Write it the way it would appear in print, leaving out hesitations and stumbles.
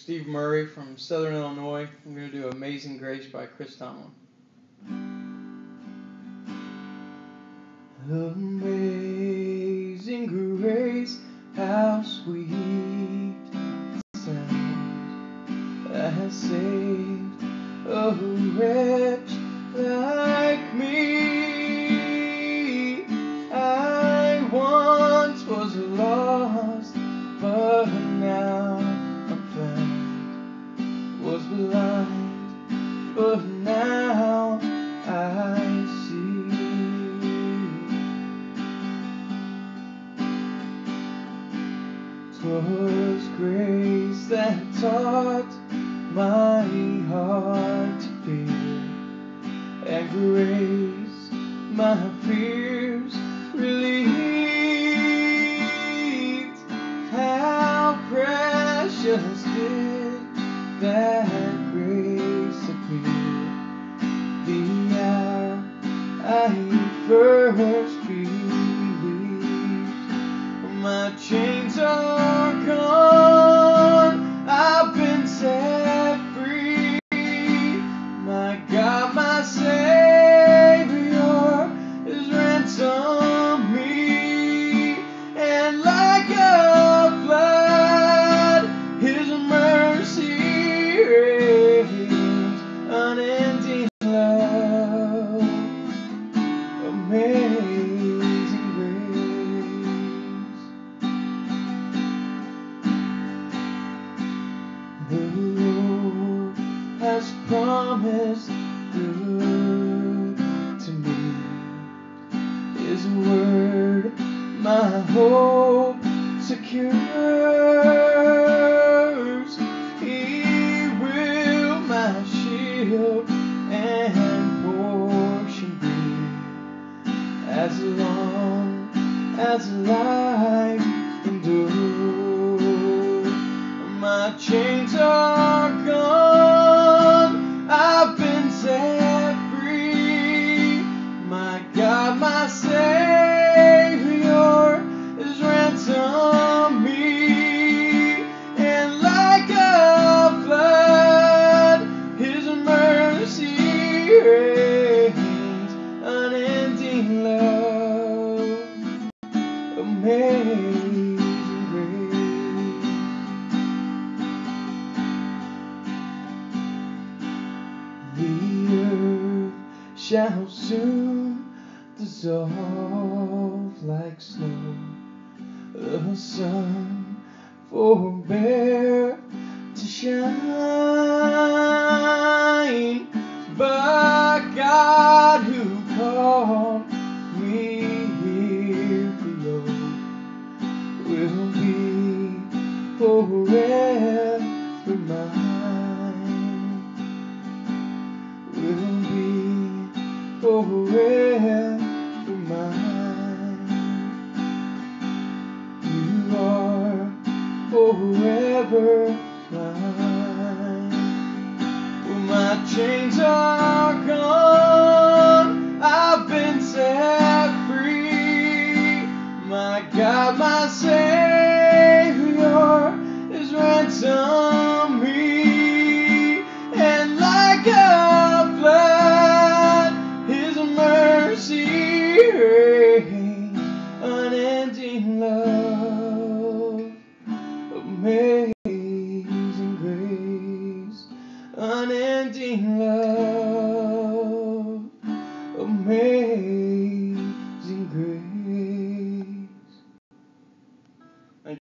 Steve Murray from Southern Illinois. I'm going to do Amazing Grace by Chris Tomlin. Amazing grace, how sweet the sound that saved a wretch like me. I once was lost, but now I'm found. Was blind, but now I see. 'Twas grace that taught my heart to fear, and grace my fears relieved. How precious did that grace appear the hour I first believed. My chains are gone, I've been set free. My God, my Savior has ransomed me, and like a flood, His mercy reigns, unending love, amazing grace. The Lord has promised good to me. His word my hope secures. He will my shield and portion be, as long as life endures. My chains are gone, I've been set free. My God, my Savior has ransomed me, and like a flood, His mercy reigns, unending love, amazing grace. The earth shall soon dissolve like snow. The sun forbear to shine, but God who called me here below will be forever mine. Will be forever mine. You are forever mine. Well, my chains are gone, I've been set free. My God, my Savior has ransomed me, and like a flood, His mercy reigns, unending love, amazing grace, unending love, amazing grace.